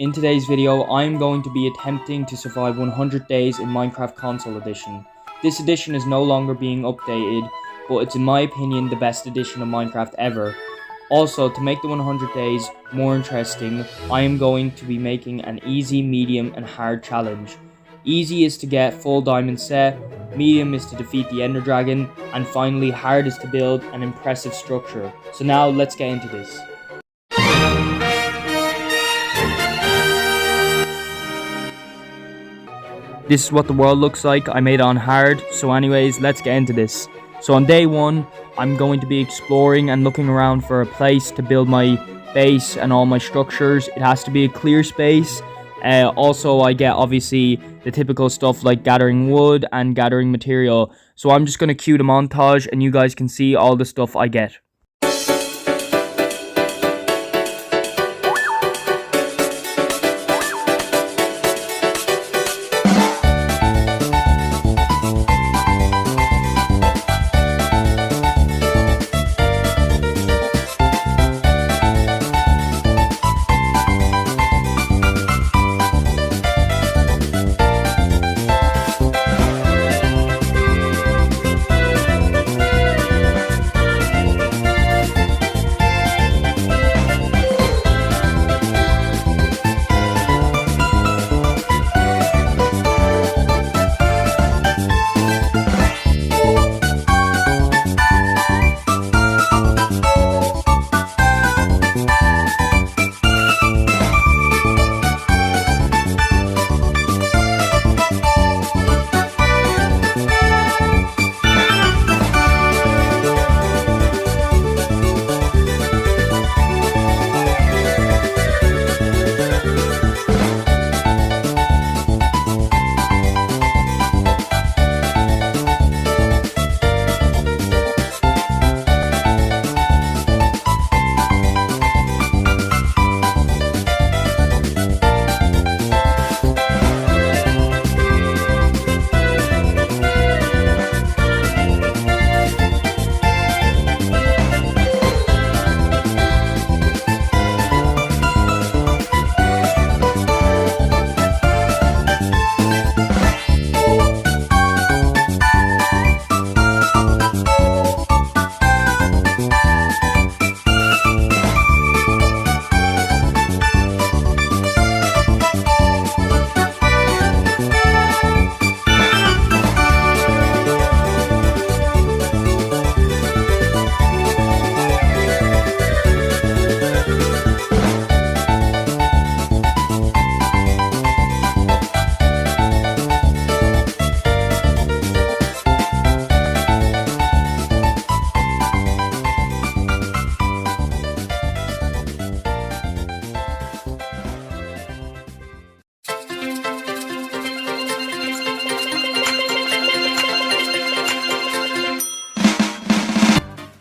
In today's video, I am going to be attempting to survive 100 days in Minecraft Console Edition. This edition is no longer being updated, but it's in my opinion the best edition of Minecraft ever. Also, to make the 100 days more interesting, I am going to be making an easy, medium, and hard challenge. Easy is to get full diamond set, medium is to defeat the ender dragon, and finally hard is to build an impressive structure. So now let's get into this. This is what the world looks like. I made it on hard, so anyways, let's get into this. So on day 1, I'm going to be exploring and looking around for a place to build my base and all my structures. It has to be a clear space. Also, I get obviously the typical stuff like gathering wood and gathering material. So I'm just going to cue the montage and you guys can see all the stuff I get.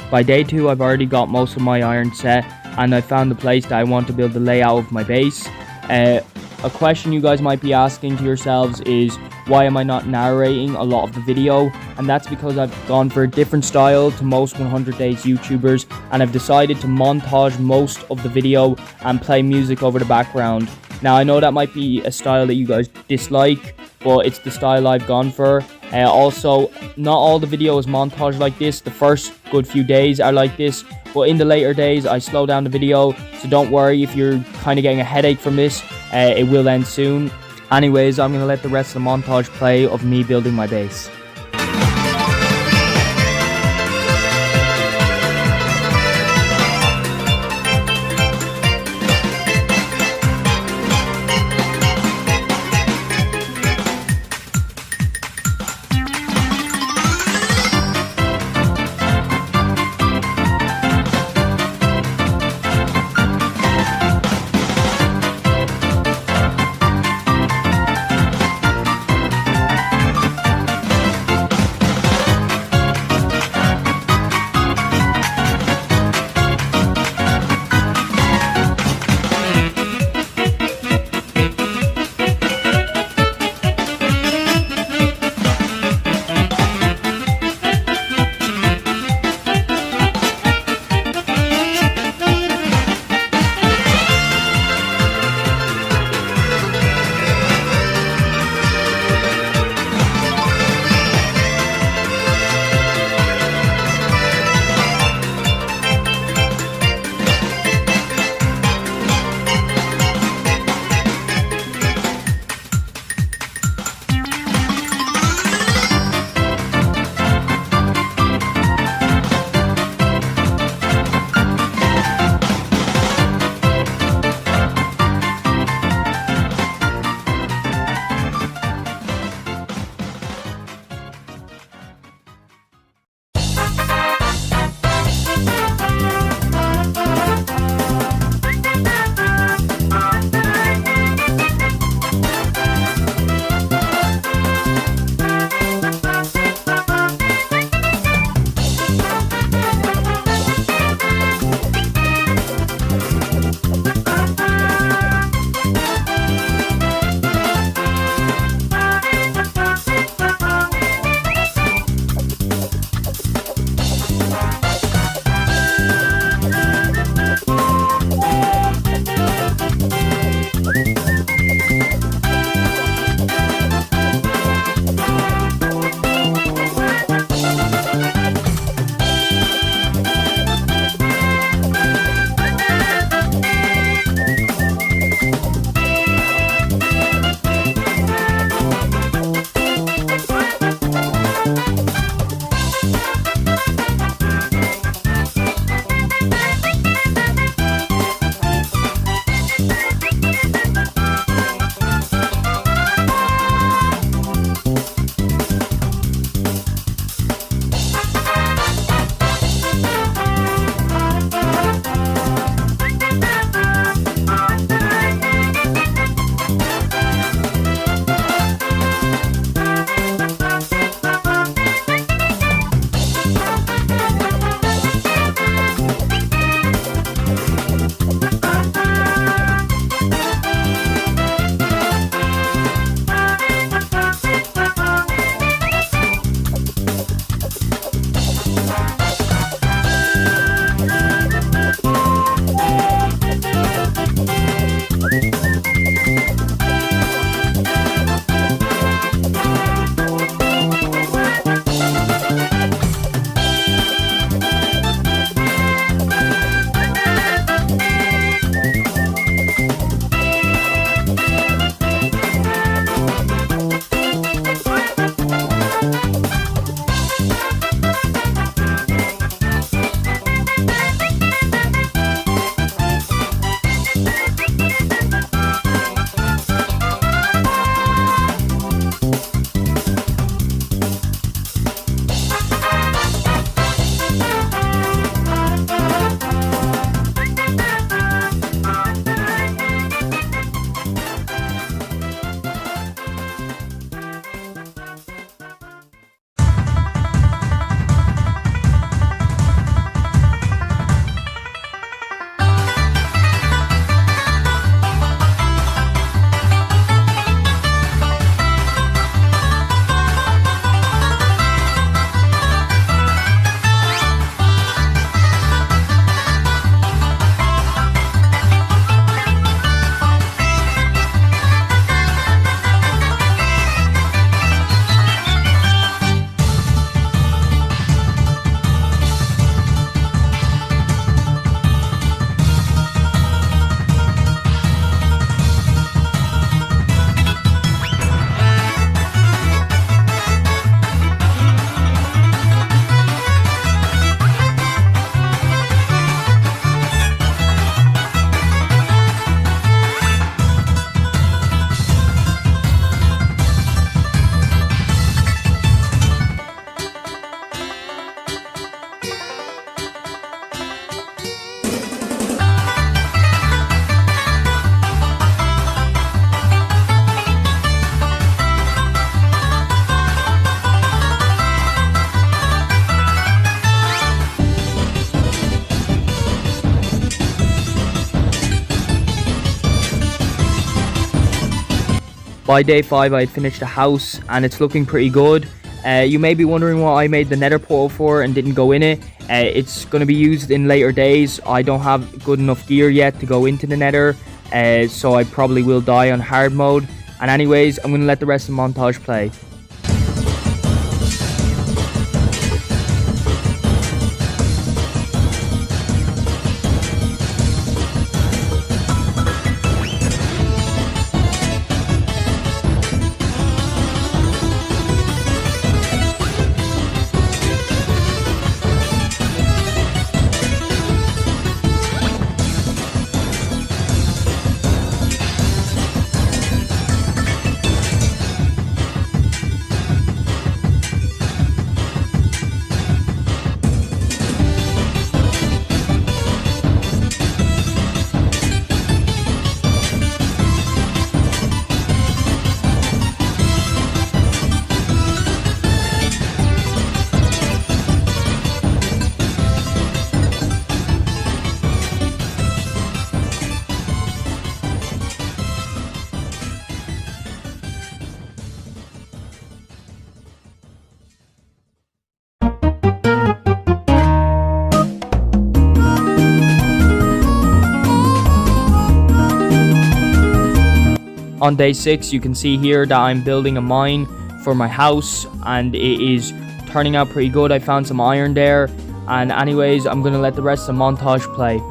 By day 2, I've already got most of my iron set, and I found the place that I want to build the layout of my base. A question you guys might be asking to yourselves is, why am I not narrating a lot of the video? And that's because I've gone for a different style to most 100 Days YouTubers, and I've decided to montage most of the video and play music over the background. Now, I know that might be a style that you guys dislike, but it's the style I've gone for. Also, not all the video is montage like this. The first good few days are like this, but in the later days I slow down the video, so don't worry if you're kind of getting a headache from this. It will end soon. Anyways, I'm going to let the rest of the montage play of me building my base. By day 5 I had finished the house and it's looking pretty good. You may be wondering what I made the nether portal for and didn't go in it. It's going to be used in later days. I don't have good enough gear yet to go into the nether, so I probably will die on hard mode. And anyways, I'm going to let the rest of the montage play. On day 6, you can see here that I'm building a mine for my house and it is turning out pretty good. I found some iron there, and anyways, I'm going to let the rest of the montage play.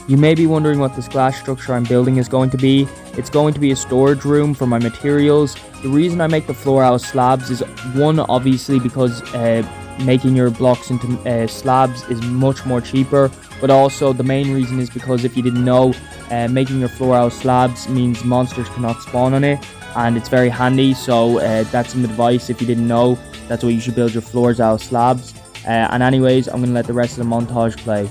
You may be wondering what this glass structure I'm building is going to be. It's going to be a storage room for my materials. The reason I make the floor out of slabs is, one, obviously because making your blocks into slabs is much more cheaper, but also the main reason is because, if you didn't know, making your floor out of slabs means monsters cannot spawn on it, and it's very handy. So that's some advice if you didn't know. That's why you should build your floors out of slabs. And anyways, I'm going to let the rest of the montage play.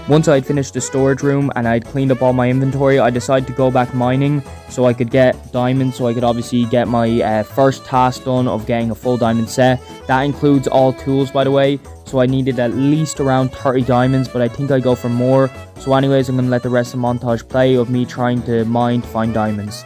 Once I'd finished the storage room and I'd cleaned up all my inventory, I decided to go back mining so I could get diamonds, so I could obviously get my first task done of getting a full diamond set. That includes all tools, by the way, so I needed at least around 30 diamonds, but I think I go for more. So anyways, I'm going to let the rest of the montage play of me trying to mine to find diamonds.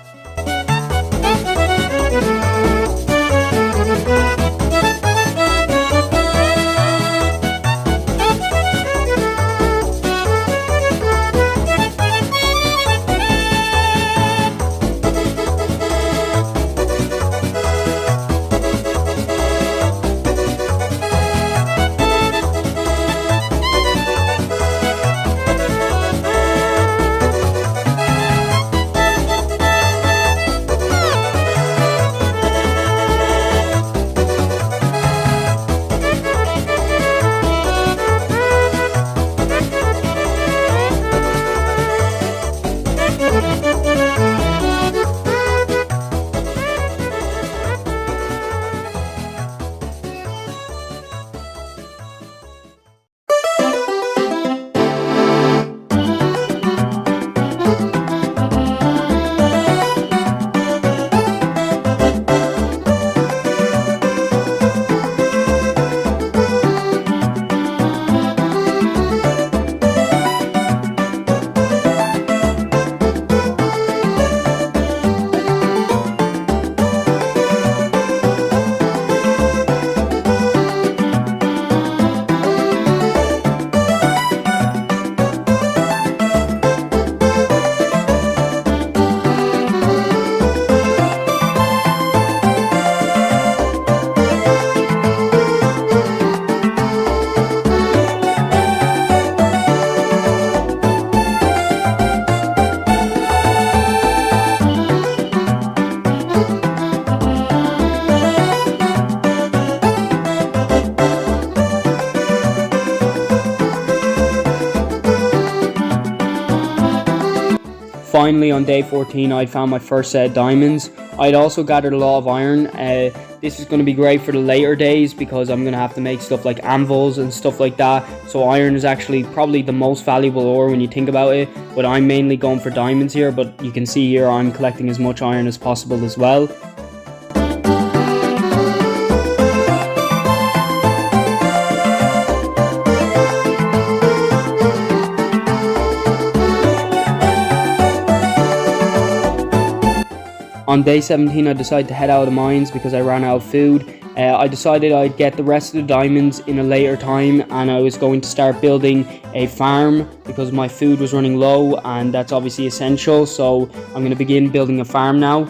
finally on day 14 I found my first set of diamonds. I'd also gathered a lot of iron. This is going to be great for the later days because I'm going to have to make stuff like anvils and stuff like that. So iron is actually probably the most valuable ore when you think about it, but I'm mainly going for diamonds here. But you can see here I'm collecting as much iron as possible as well. On day 17 I decided to head out of the mines because I ran out of food. I decided I'd get the rest of the diamonds in a later time, and I was going to start building a farm because my food was running low, and that's obviously essential. So I'm going to begin building a farm now.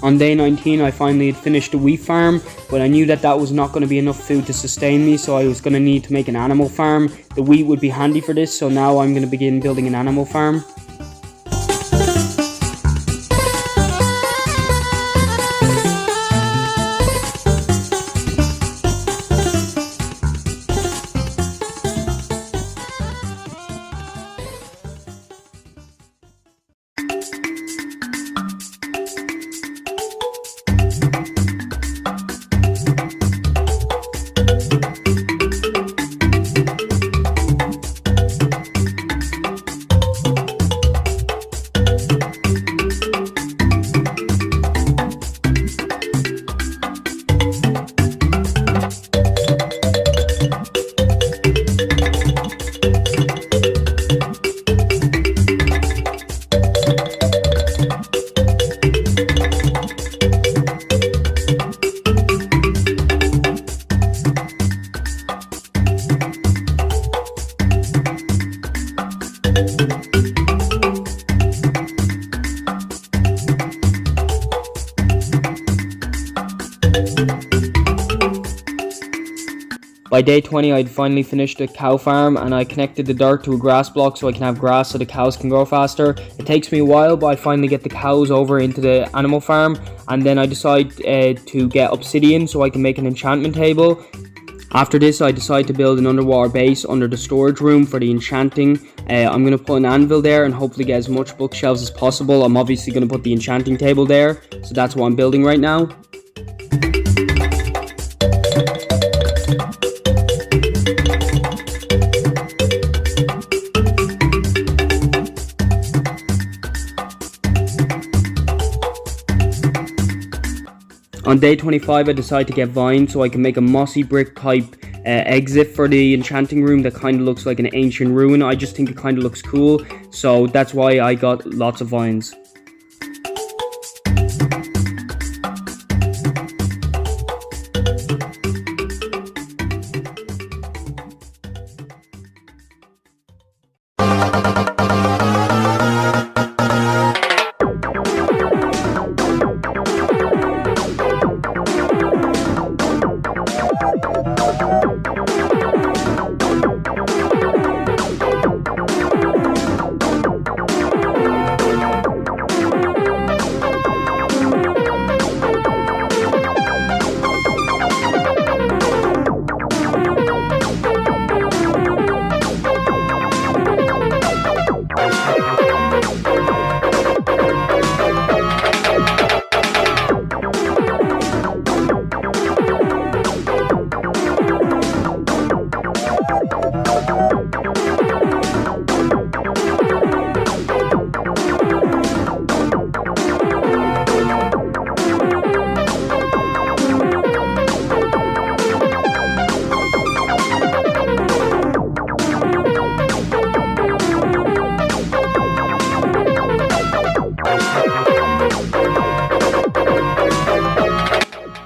On day 19 I finally had finished the wheat farm, but I knew that that was not going to be enough food to sustain me, so I was going to need to make an animal farm. The wheat would be handy for this, so now I'm going to begin building an animal farm. By day 20 I'd finally finished the cow farm, and I connected the dirt to a grass block so I can have grass so the cows can grow faster. It takes me a while, but I finally get the cows over into the animal farm, and then I decide to get obsidian so I can make an enchantment table. After this I decide to build an underwater base under the storage room for the enchanting. I'm going to put an anvil there and hopefully get as much bookshelves as possible. I'm obviously going to put the enchanting table there, so that's what I'm building right now. On day 25, I decided to get vines so I can make a mossy brick type exit for the enchanting room that kind of looks like an ancient ruin. I just think it kind of looks cool, so that's why I got lots of vines.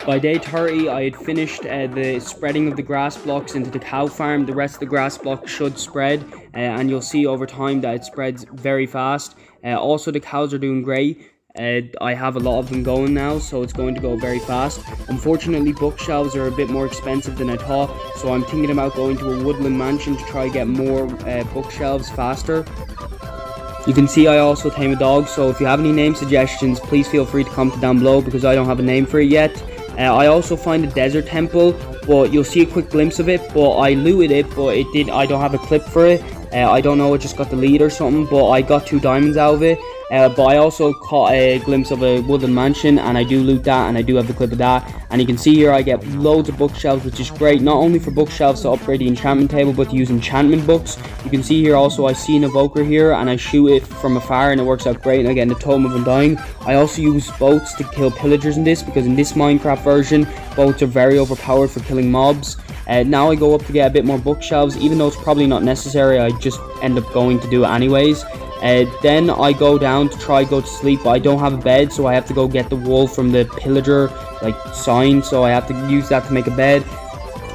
By day 30, I had finished the spreading of the grass blocks into the cow farm. The rest of the grass blocks should spread, and you'll see over time that it spreads very fast. Also, the cows are doing great. I have a lot of them going now, so it's going to go very fast. Unfortunately, bookshelves are a bit more expensive than I thought, so I'm thinking about going to a woodland mansion to try get more bookshelves faster. You can see I also tame a dog, so if you have any name suggestions, please feel free to comment down below because I don't have a name for it yet. I also find a desert temple, but you'll see a quick glimpse of it, but I looted it, but I don't have a clip for it. I don't know, I just got the lead or something, but I got 2 diamonds out of it. But I also caught a glimpse of a woodland mansion, and I do loot that, and I do have the clip of that. And you can see here I get loads of bookshelves, which is great, not only for bookshelves to upgrade the enchantment table, but to use enchantment books. You can see here also I see an evoker here, and I shoot it from afar, and it works out great, and I get in the totem of undying. I also use boats to kill pillagers in this, because in this Minecraft version, boats are very overpowered for killing mobs. Now I go up to get a bit more bookshelves, even though it's probably not necessary, I just end up going to do it anyways. Then I go down to try go to sleep, but I don't have a bed, so I have to go get the wool from the pillager sign, so I have to use that to make a bed.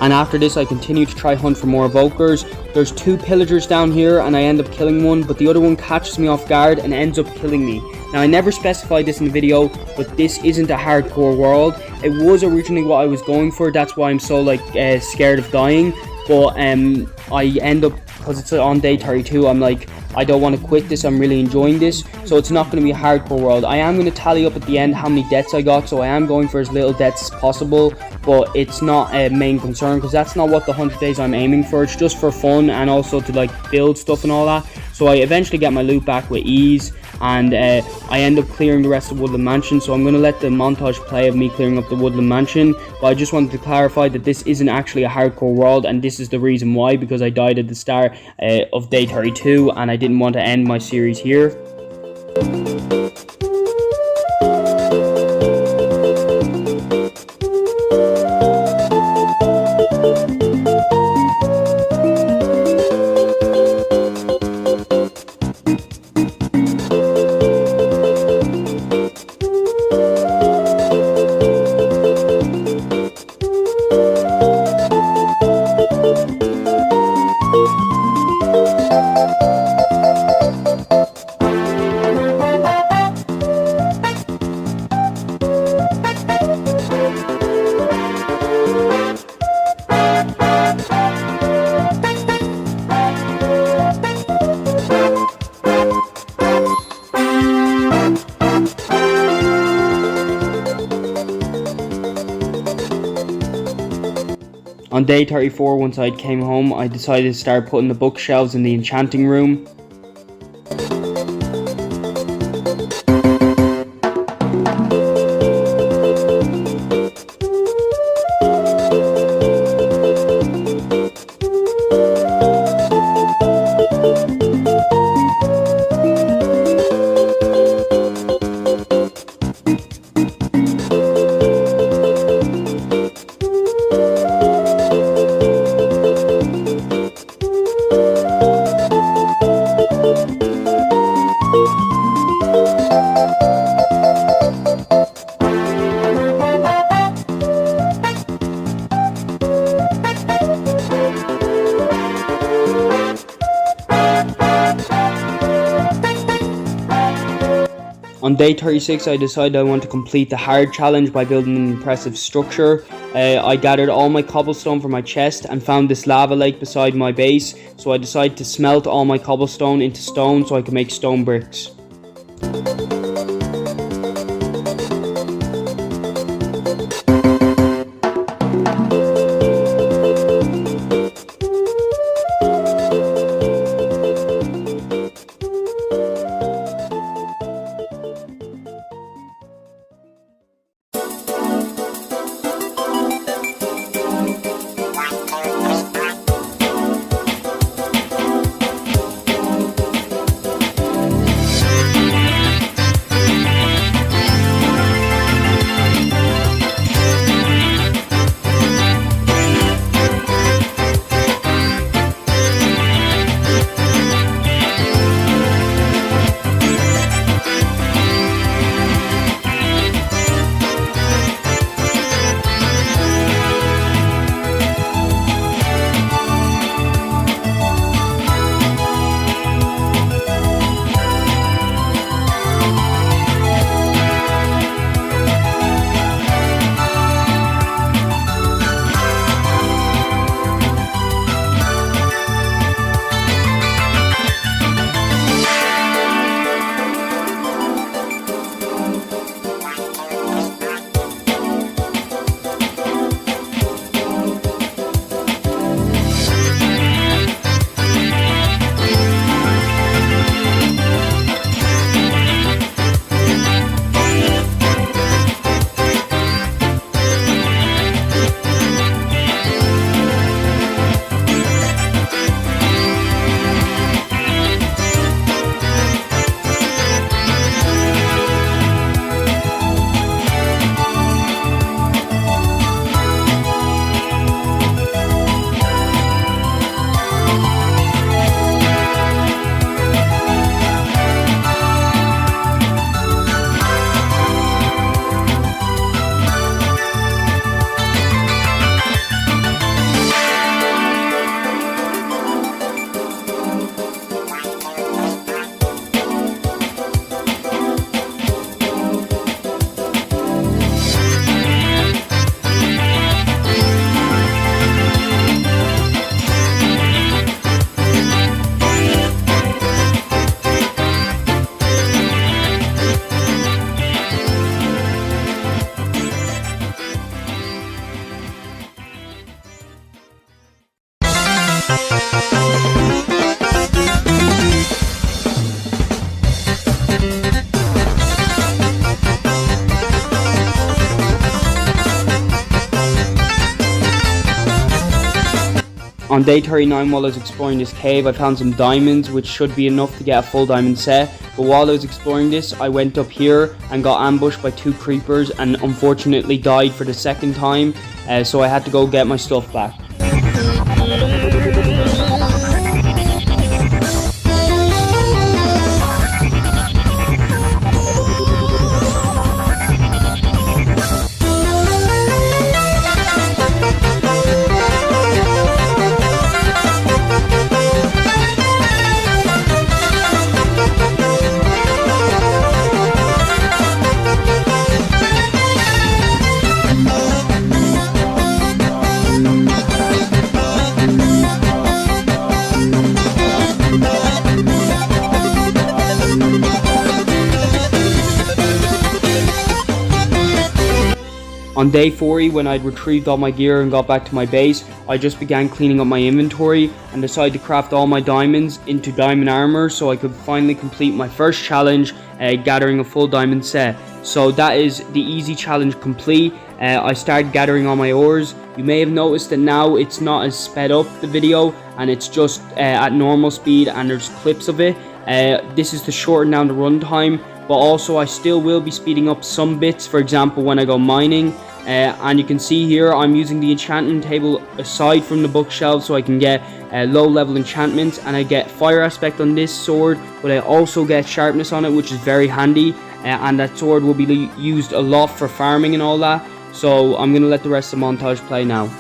And after this I continue to try hunt for more evokers. There's 2 pillagers down here and I end up killing one, but the other one catches me off guard and ends up killing me. Now I never specified this in the video, but this isn't a hardcore world. It was originally what I was going for, that's why I'm so scared of dying, but I end up, because it's on day 32, I'm like, I don't want to quit this, I'm really enjoying this, so it's not going to be a hardcore world. I am going to tally up at the end how many deaths I got, so I am going for as little deaths as possible, but it's not a main concern, because that's not what the 100 days I'm aiming for. It's just for fun, and also to build stuff and all that. So I eventually get my loot back with ease, and I end up clearing the rest of Woodland Mansion, so I'm going to let the montage play of me clearing up the Woodland Mansion. But I just wanted to clarify that this isn't actually a hardcore world, and this is the reason why, because I died at the start of day 32, and I didn't want to end my series here. On day 34, once I came home, I decided to start putting the bookshelves in the enchanting room. On day 36, I decided I want to complete the hard challenge by building an impressive structure. I gathered all my cobblestone from my chest and found this lava lake beside my base, so I decided to smelt all my cobblestone into stone so I could make stone bricks. On day 39, while I was exploring this cave, I found some diamonds, which should be enough to get a full diamond set. But while I was exploring this, I went up here and got ambushed by 2 creepers and unfortunately died for the second time, so I had to go get my stuff back. On day 40, when I'd retrieved all my gear and got back to my base, I just began cleaning up my inventory and decided to craft all my diamonds into diamond armor so I could finally complete my first challenge, gathering a full diamond set. So that is the easy challenge complete. I started gathering all my ores. You may have noticed that now it's not as sped up, the video, and it's just at normal speed and there's clips of it. This is to shorten down the runtime, but also I still will be speeding up some bits, for example when I go mining. And you can see here I'm using the enchantment table aside from the bookshelf so I can get low level enchantments, and I get fire aspect on this sword, but I also get sharpness on it, which is very handy, and that sword will be used a lot for farming and all that. So I'm going to let the rest of the montage play now.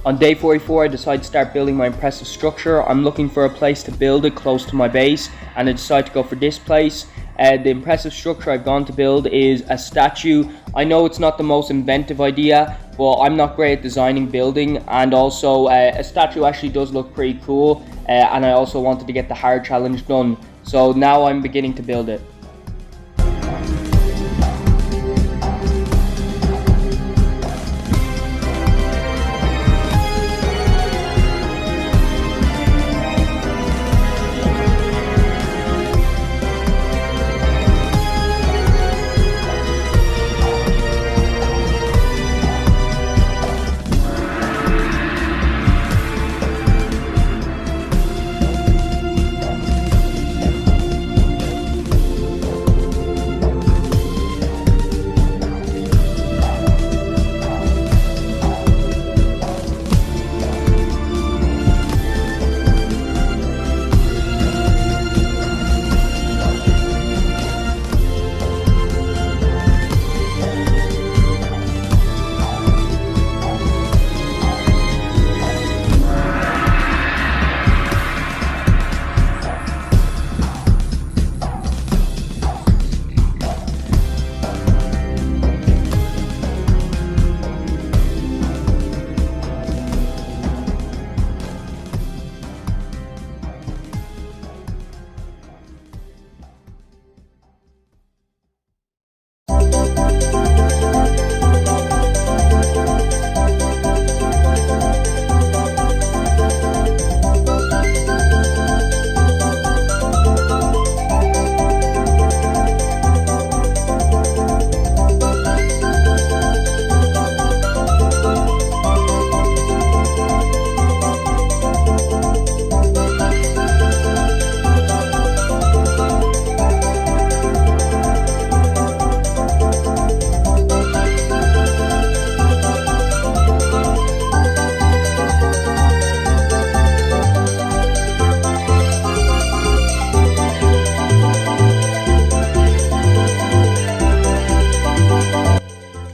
On day 44, I decide to start building my impressive structure. I'm looking for a place to build it close to my base, and I decide to go for this place. The impressive structure I've gone to build is a statue. I know it's not the most inventive idea, but I'm not great at designing building, and also a statue actually does look pretty cool, and I also wanted to get the hard challenge done. So now I'm beginning to build it.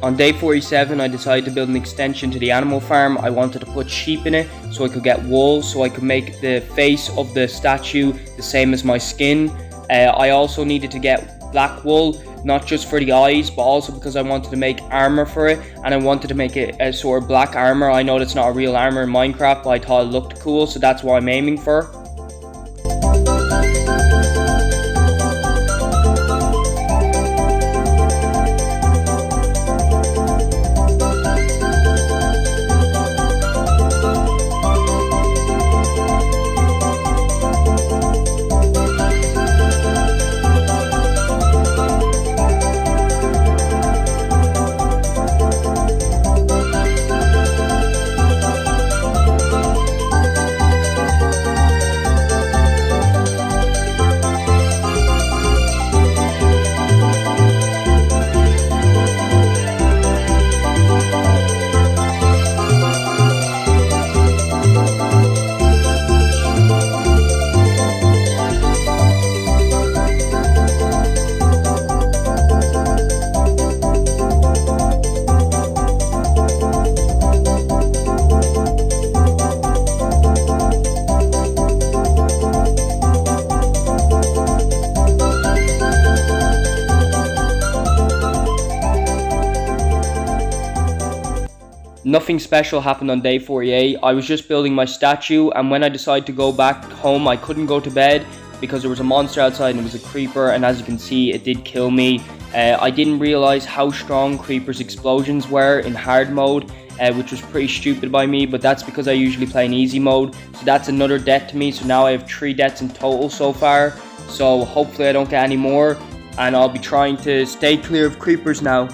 On day 47, I decided to build an extension to the animal farm. I wanted to put sheep in it so I could get wool, so I could make the face of the statue the same as my skin. I also needed to get black wool, not just for the eyes, but also because I wanted to make armor for it, and I wanted to make it a sort of black armor. I know that's not a real armor in Minecraft, but I thought it looked cool, so that's what I'm aiming for. Nothing special happened on day 48. I was just building my statue, and when I decided to go back home, I couldn't go to bed because there was a monster outside and it was a creeper, and as you can see, it did kill me. I didn't realize how strong creepers' explosions were in hard mode, which was pretty stupid by me, but that's because I usually play in easy mode. So that's another death to me, so now I have 3 deaths in total so far. So hopefully I don't get any more, and I'll be trying to stay clear of creepers now.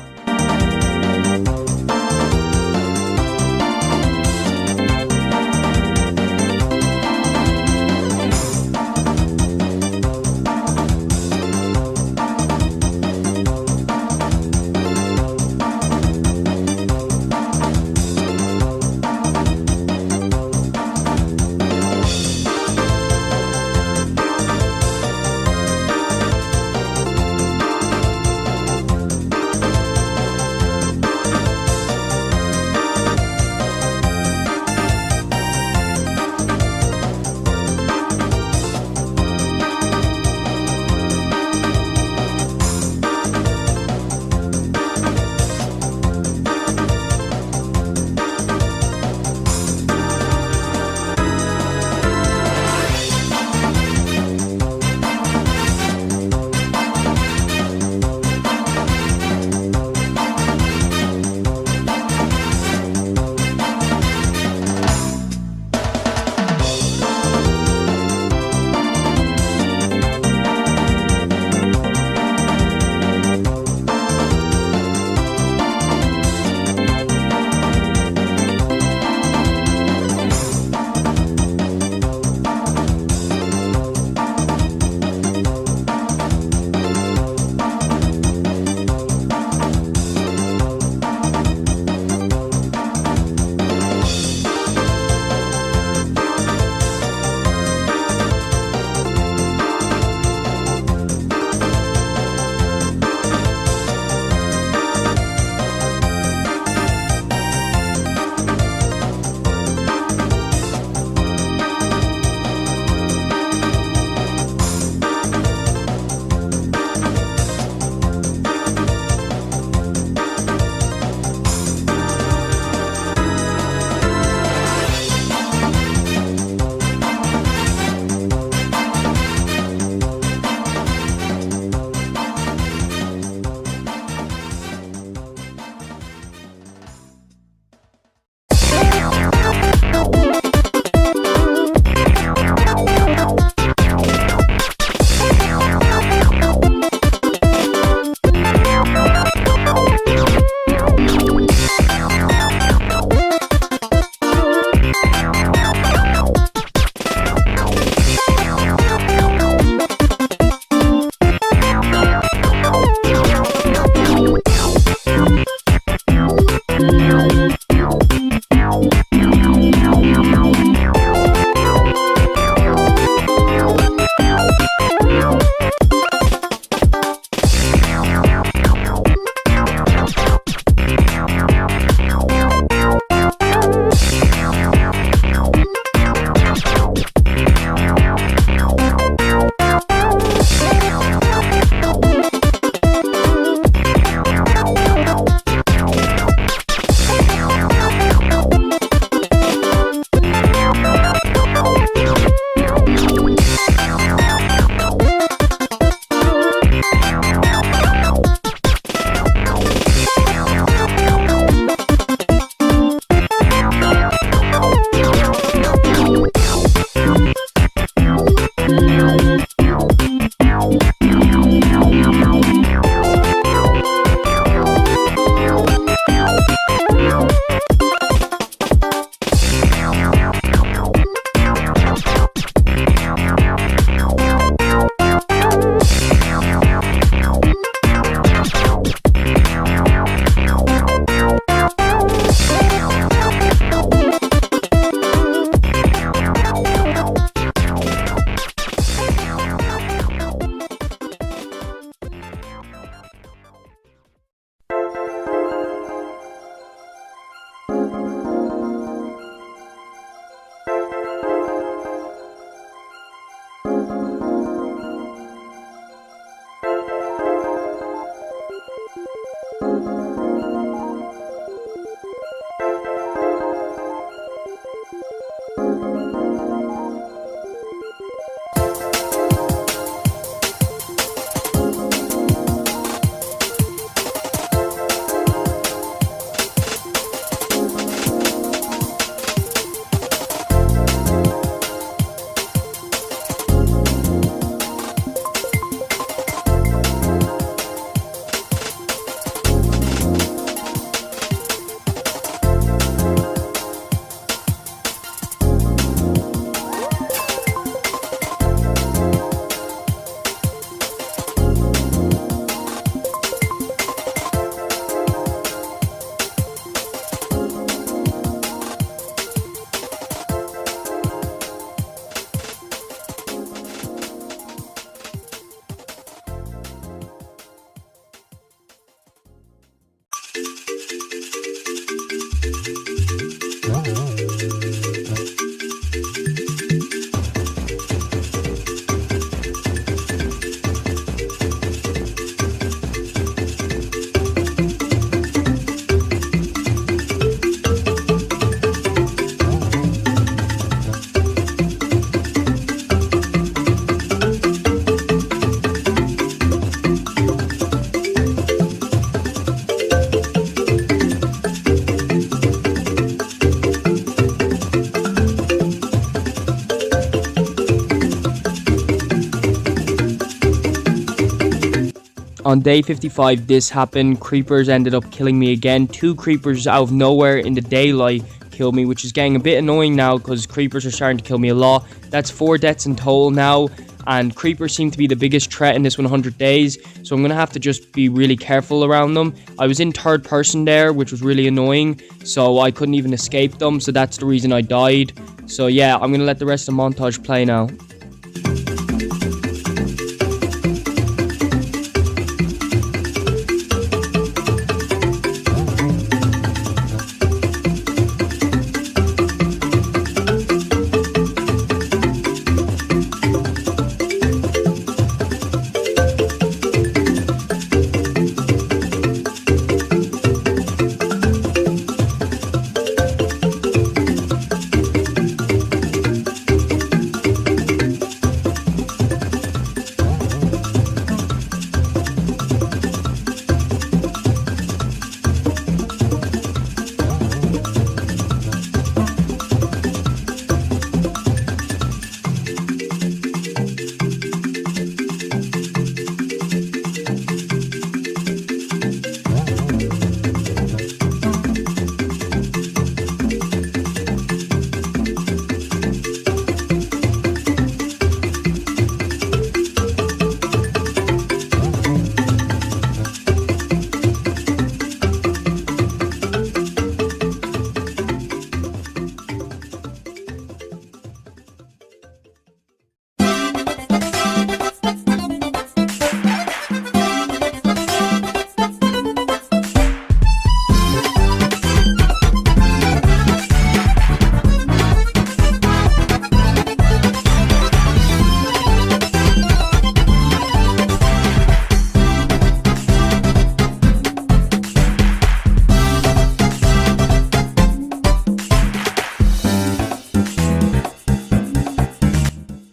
On day 55, this happened. Creepers ended up killing me again. 2 creepers out of nowhere in the daylight killed me, which is getting a bit annoying now because creepers are starting to kill me a lot. That's 4 deaths in total now, and creepers seem to be the biggest threat in this 100 days, so I'm going to have to just be really careful around them. I was in third person there, which was really annoying, so I couldn't even escape them, so that's the reason I died. So yeah, I'm going to let the rest of the montage play now.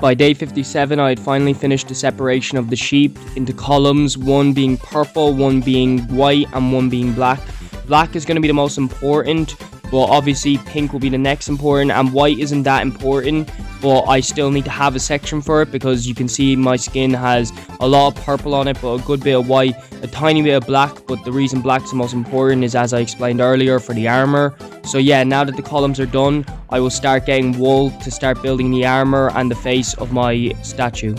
By day 57, I had finally finished the separation of the sheep into columns, one being purple, one being white, and one being black. Black is going to be the most important, but obviously pink will be the next important, and white isn't that important, but I still need to have a section for it because you can see my skin has a lot of purple on it, but a good bit of white, a tiny bit of black. But the reason black's the most important is, as I explained earlier, for the armor. So yeah, now that the columns are done, I will start getting wool to start building the armor and the face of my statue.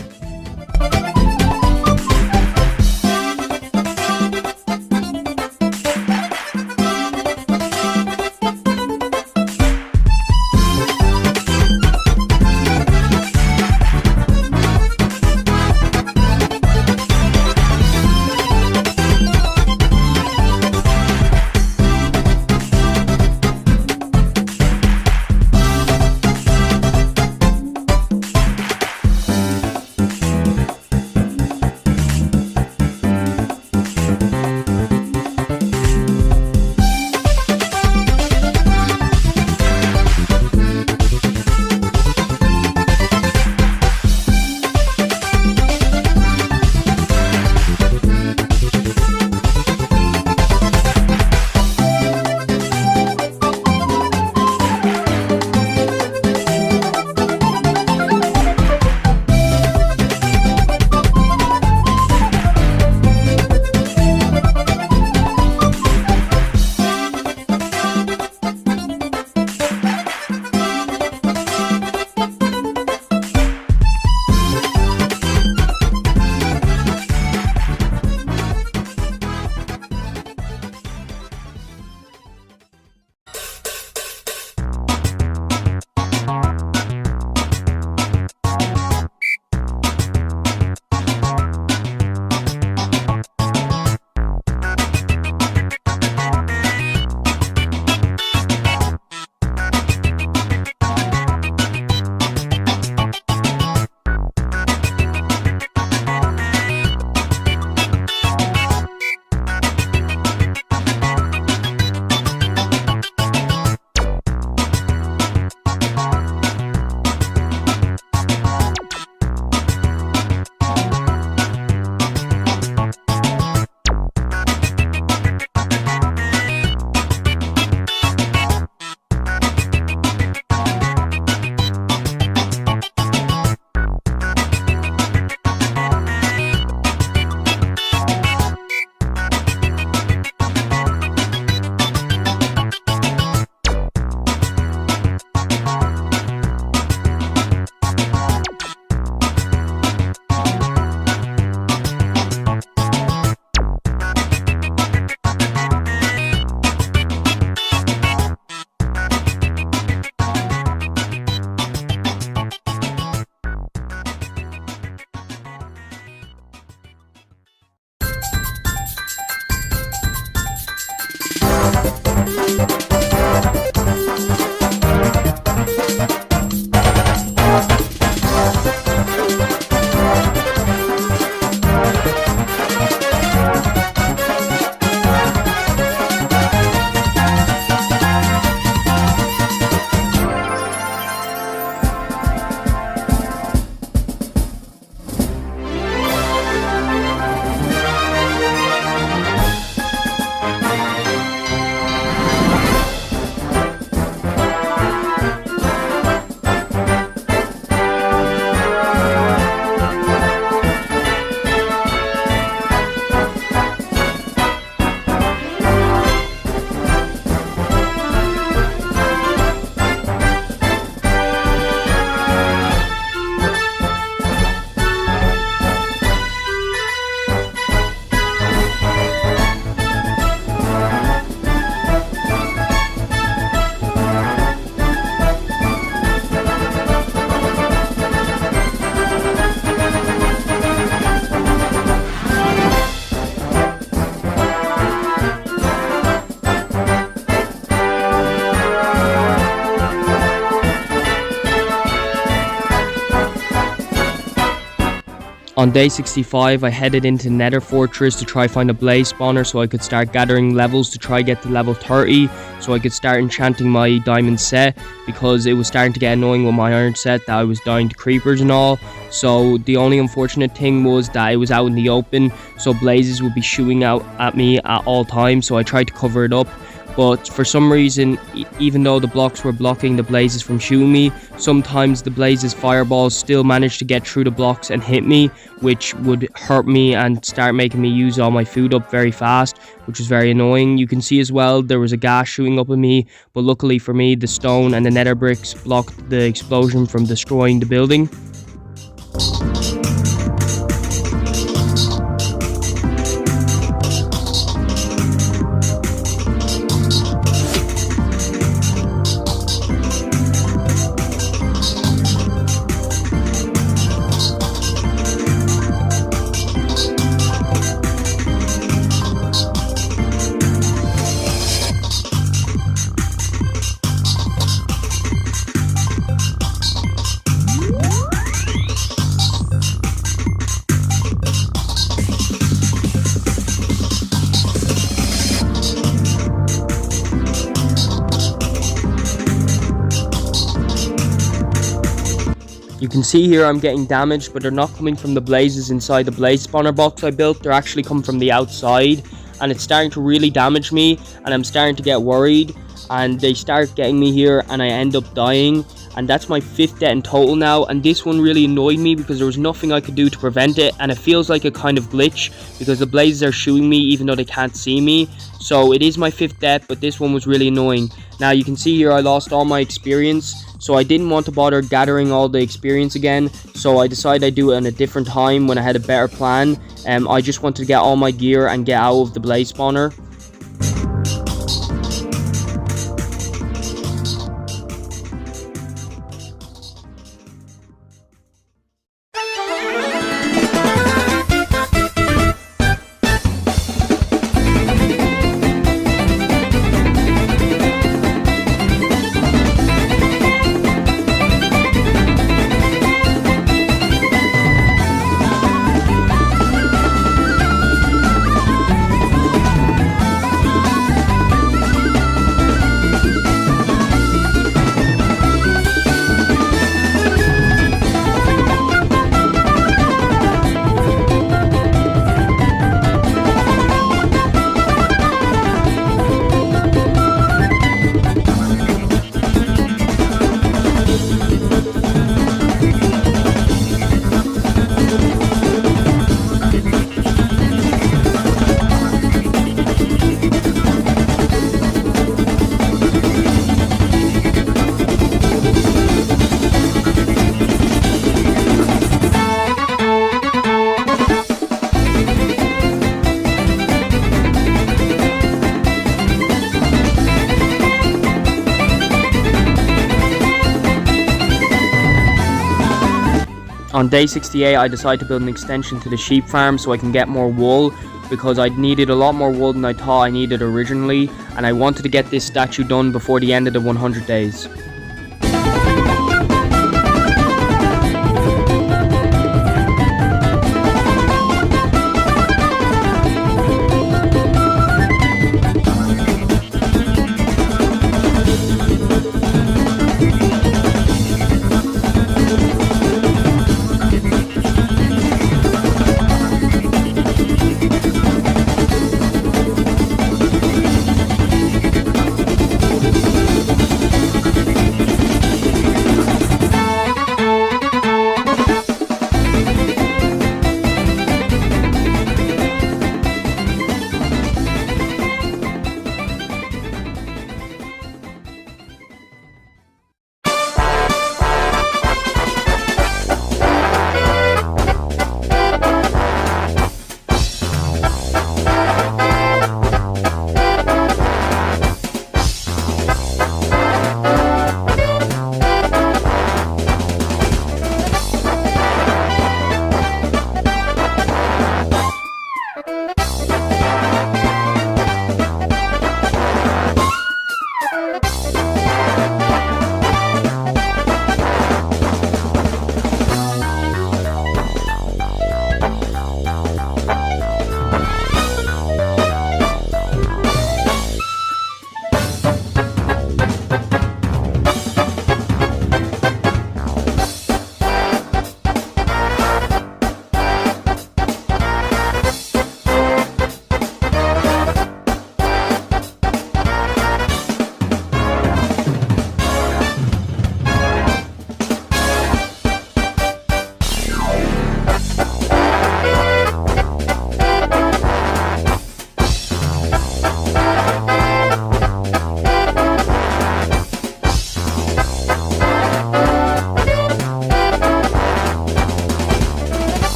On day 65, I headed into Nether Fortress to try find a blaze spawner so I could start gathering levels to try get to level 30 so I could start enchanting my diamond set, because it was starting to get annoying with my iron set that I was dying to creepers and all. So the only unfortunate thing was that it was out in the open, so blazes would be shooting out at me at all times, so I tried to cover it up. But for some reason, even though the blocks were blocking the blazes from shooting me, sometimes the blazes fireballs still managed to get through the blocks and hit me, which would hurt me and start making me use all my food up very fast, which was very annoying. You can see as well there was a gas shooting up at me, but luckily for me the stone and the nether bricks blocked the explosion from destroying the building. You can see here I'm getting damaged, but they're not coming from the blazes inside the blaze spawner box I built. They're actually coming from the outside, and it's starting to really damage me, and I'm starting to get worried, and they start getting me here and I end up dying, and that's my 5th death in total now. And this one really annoyed me because there was nothing I could do to prevent it, and it feels like a kind of glitch because the blazes are shooting me even though they can't see me. So it is my 5th death, but this one was really annoying. Now you can see here I lost all my experience, so I didn't want to bother gathering all the experience again, so I decided I'd do it on a different time when I had a better plan. I just wanted to get all my gear and get out of the blaze spawner. On day 68, I decided to build an extension to the sheep farm so I can get more wool, because I needed a lot more wool than I thought I needed originally, and I wanted to get this statue done before the end of the 100 days.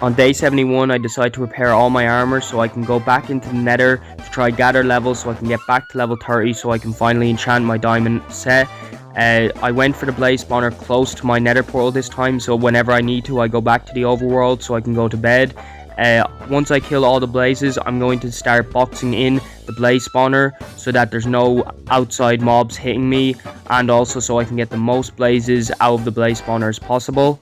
On day 71, I decide to repair all my armor so I can go back into the nether to try gather levels so I can get back to level 30 so I can finally enchant my diamond set. I went for the blaze spawner close to my nether portal this time, so whenever I need to I go back to the overworld so I can go to bed. Once I kill all the blazes, I'm going to start boxing in the blaze spawner so that there's no outside mobs hitting me, and also so I can get the most blazes out of the blaze spawner as possible.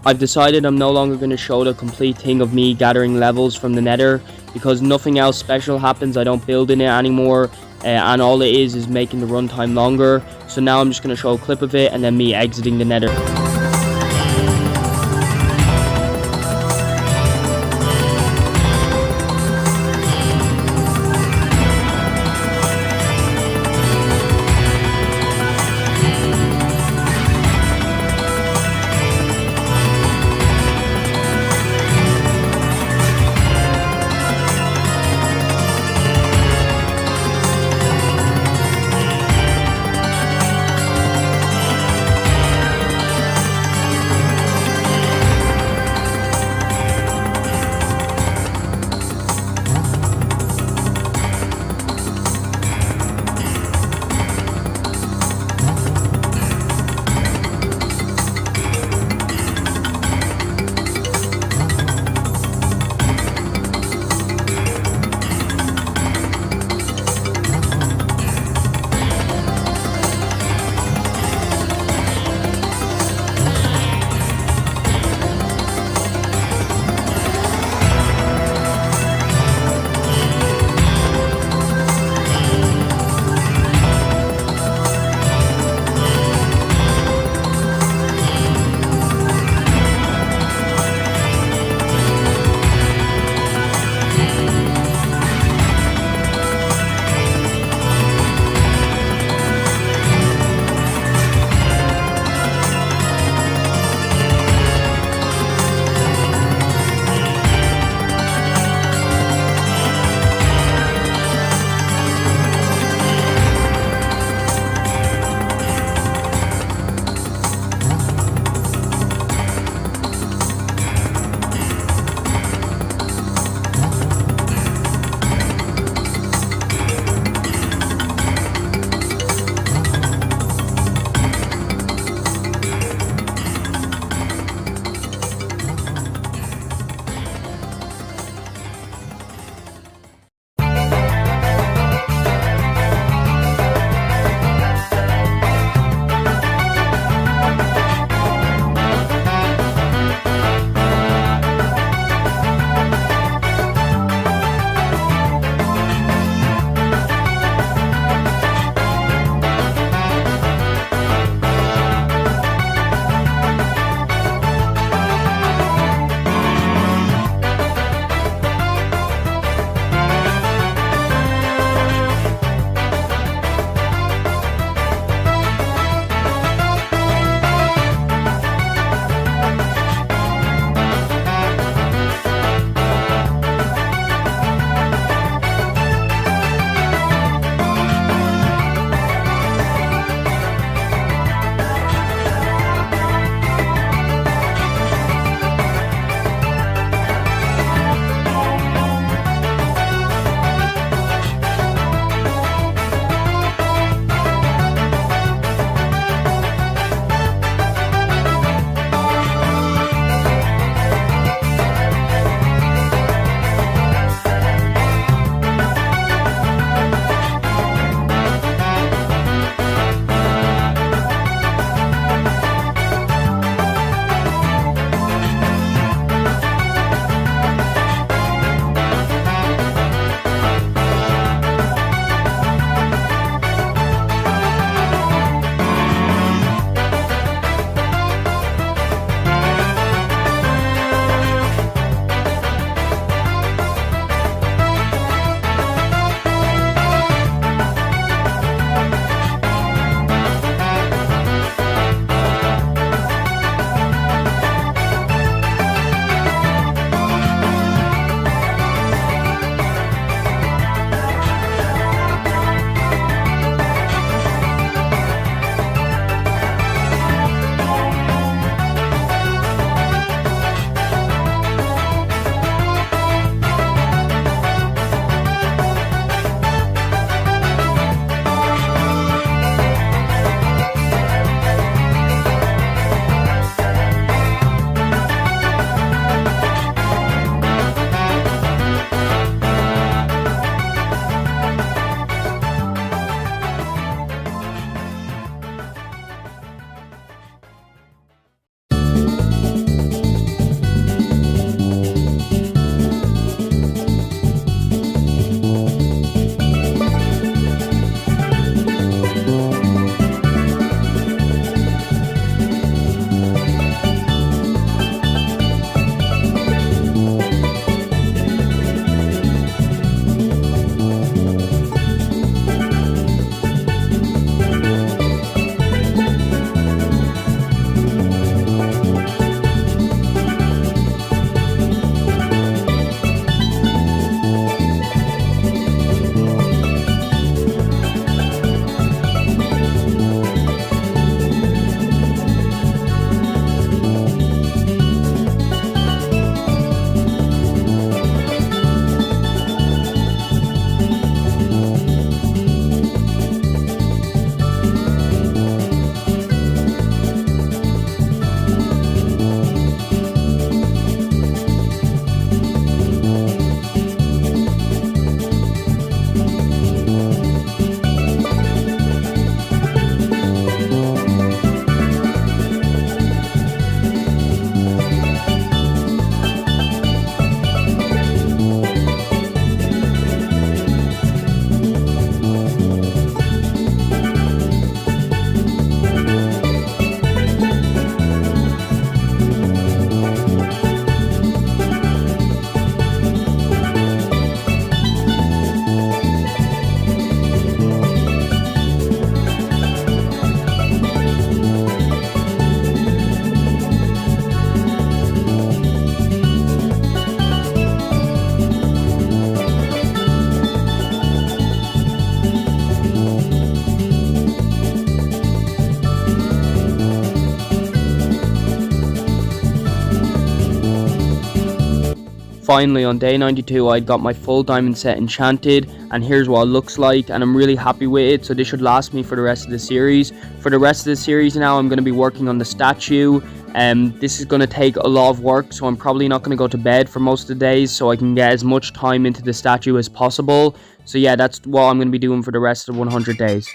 I've decided I'm no longer going to show the complete thing of me gathering levels from the nether, because nothing else special happens. I don't build in it anymore, and all it is making the runtime longer. So now I'm just going to show a clip of it and then me exiting the nether. finally on day 92 I got my full diamond set enchanted, and here's what it looks like, and I'm really happy with it. So this should last me for the rest of the series. For the rest of the series now, I'm going to be working on the statue. This is going to take a lot of work, so I'm probably not going to go to bed for most of the days so I can get as much time into the statue as possible. So yeah, that's what I'm going to be doing for the rest of the 100 days.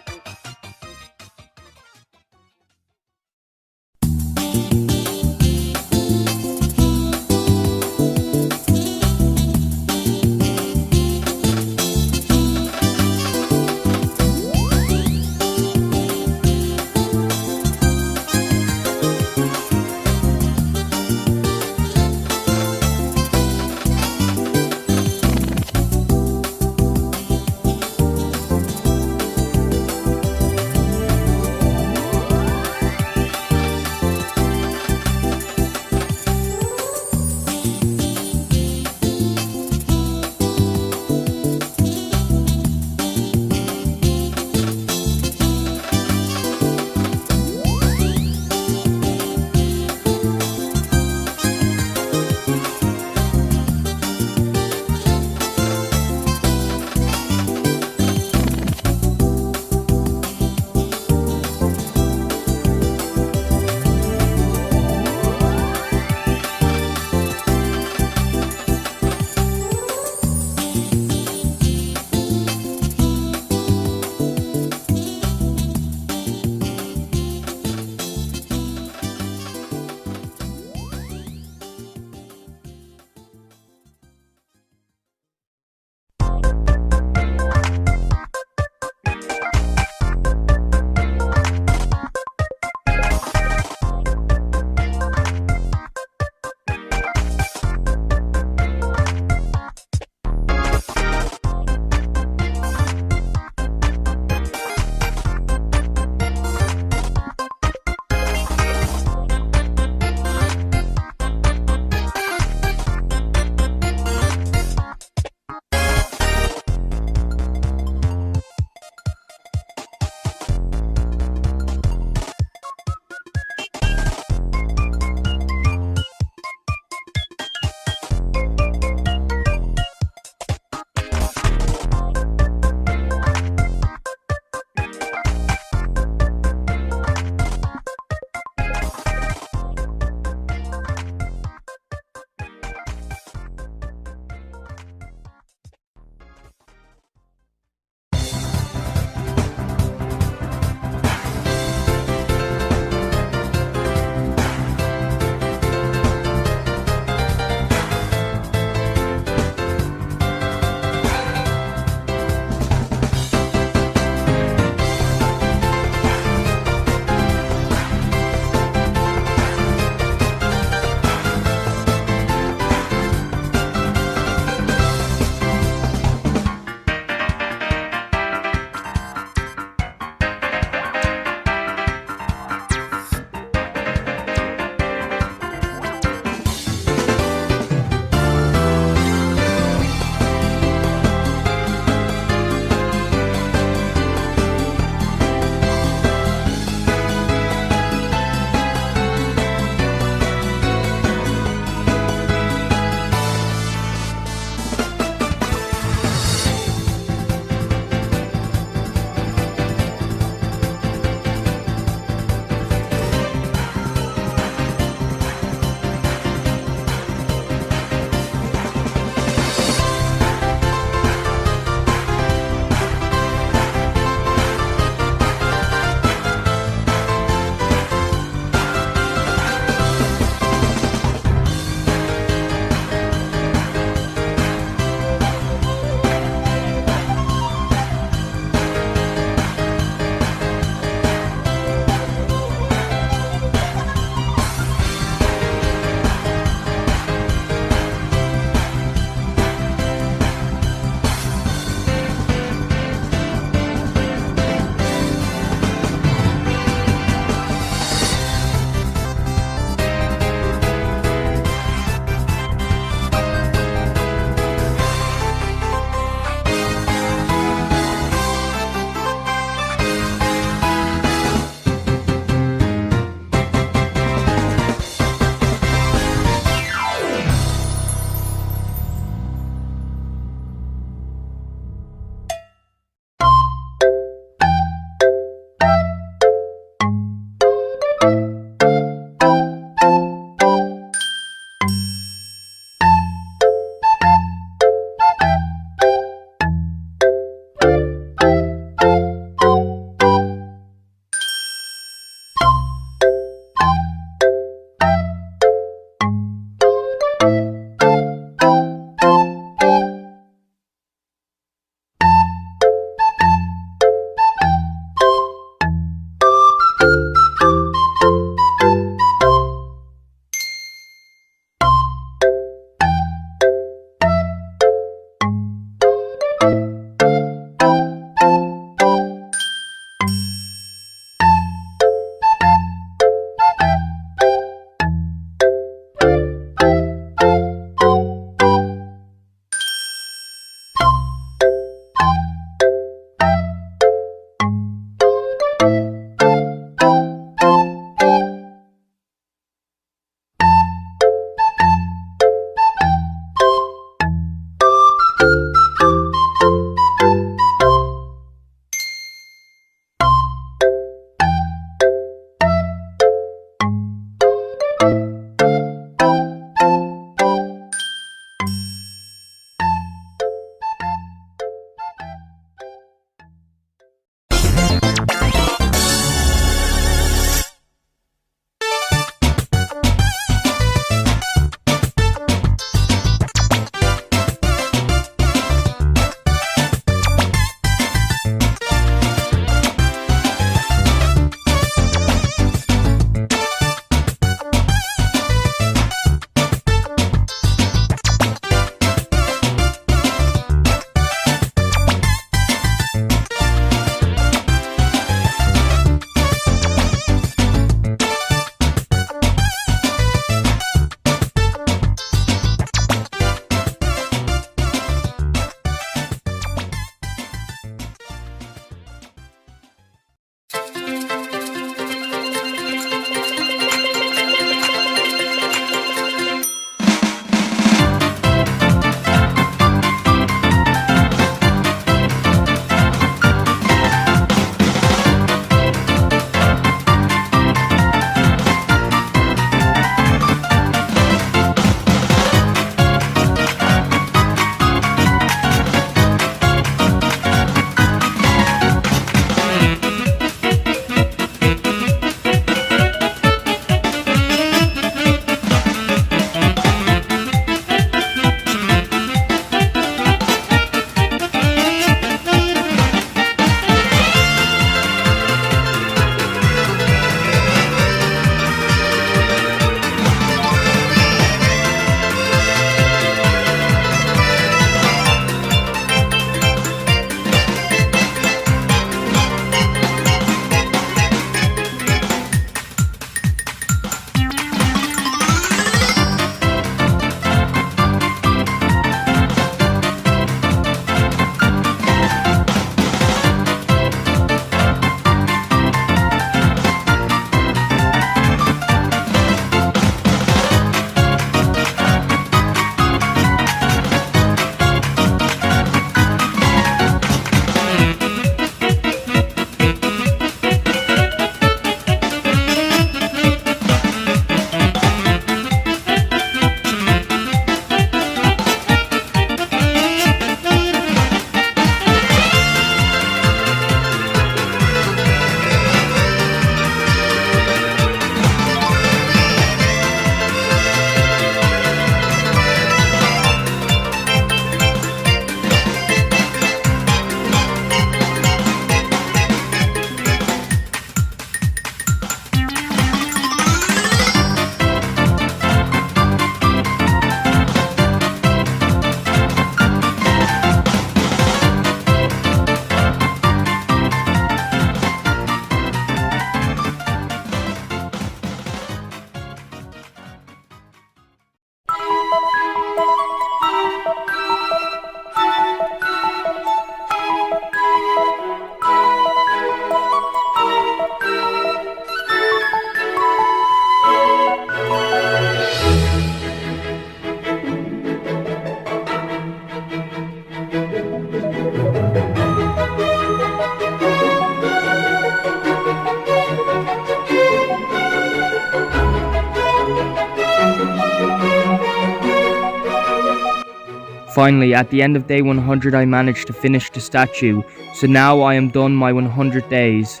Finally, at the end of day 100 I managed to finish the statue, so now I am done my 100 days.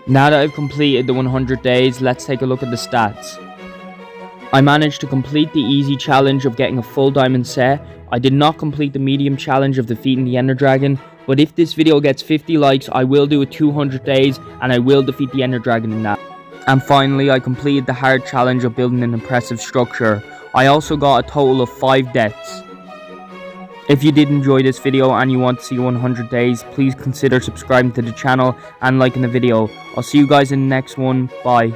Now that I've completed the 100 days, let's take a look at the stats. I managed to complete the easy challenge of getting a full diamond set. I did not complete the medium challenge of defeating the Ender Dragon, but if this video gets 50 likes, I will do a 200 days and I will defeat the Ender Dragon in that. And finally, I completed the hard challenge of building an impressive structure. I also got a total of 5 deaths. If you did enjoy this video and you want to see 100 days, please consider subscribing to the channel and liking the video. I'll see you guys in the next one. Bye.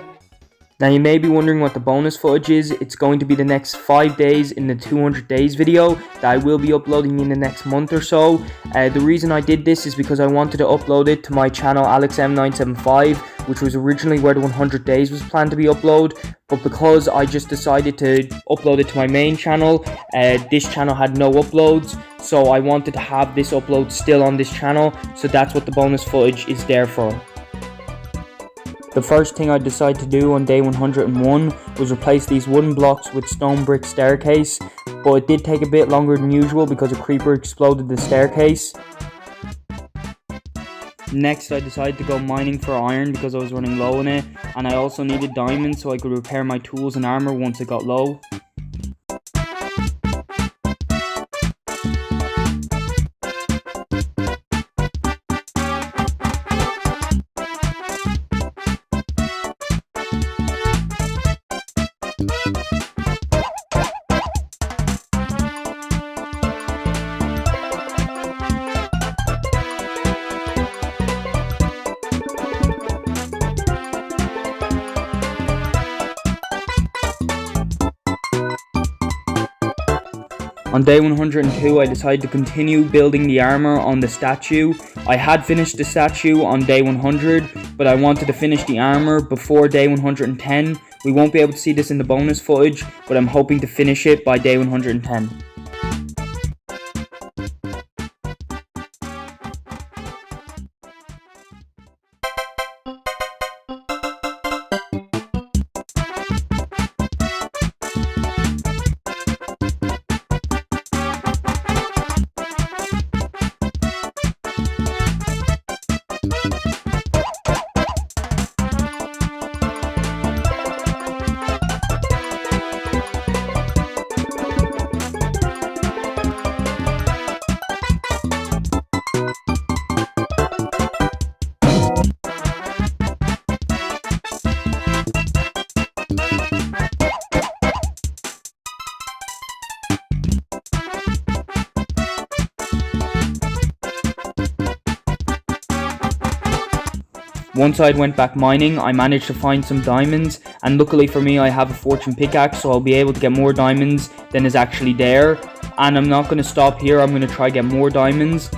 Now you may be wondering what the bonus footage is. It's going to be the next 5 days in the 200 days video that I will be uploading in the next month or so. The reason I did this is because I wanted to upload it to my channel AlexM975, which was originally where the 100 days was planned to be uploaded, but because I just decided to upload it to my main channel, this channel had no uploads, so I wanted to have this upload still on this channel, so that's what the bonus footage is there for. The first thing I decided to do on day 101 was replace these wooden blocks with stone brick staircase, but it did take a bit longer than usual because a creeper exploded the staircase. Next, I decided to go mining for iron because I was running low on it, and I also needed diamonds so I could repair my tools and armor once it got low. On day 102, I decided to continue building the armor on the statue. I had finished the statue on day 100, but I wanted to finish the armor before day 110. We won't be able to see this in the bonus footage, but I'm hoping to finish it by day 110. Once I went back mining, I managed to find some diamonds, and luckily for me I have a fortune pickaxe, so I'll be able to get more diamonds than is actually there. And I'm not going to stop here, I'm going to try get more diamonds.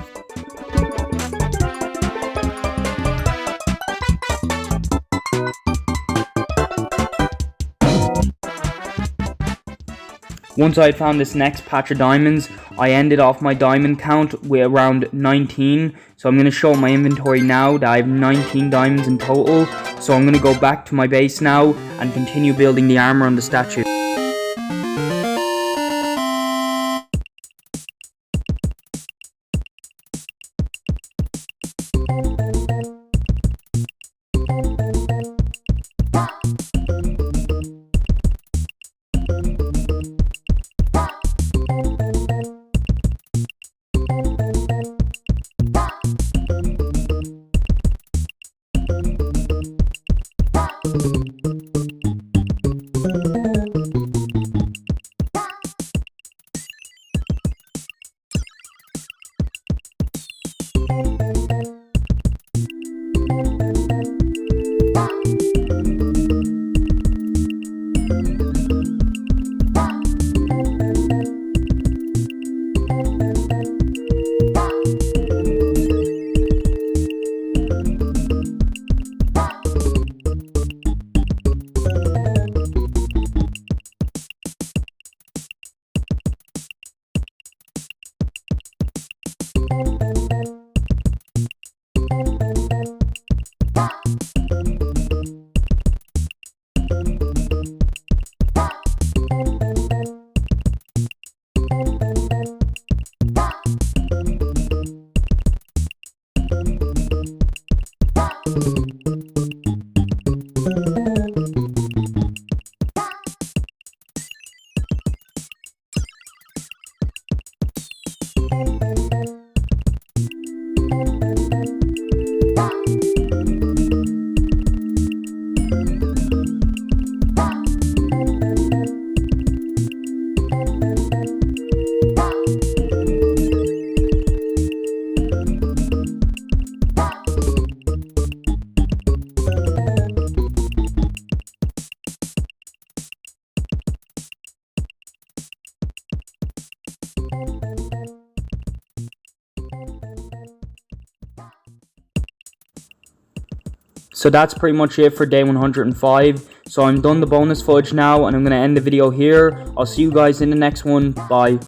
Once I had found this next patch of diamonds, I ended off my diamond count with around 19. So I'm going to show my inventory now that I have 19 diamonds in total. So I'm going to go back to my base now and continue building the armor on the statue. So that's pretty much it for day 105. So I'm done the bonus fudge now, and I'm going to end the video here. I'll see you guys in the next one. Bye.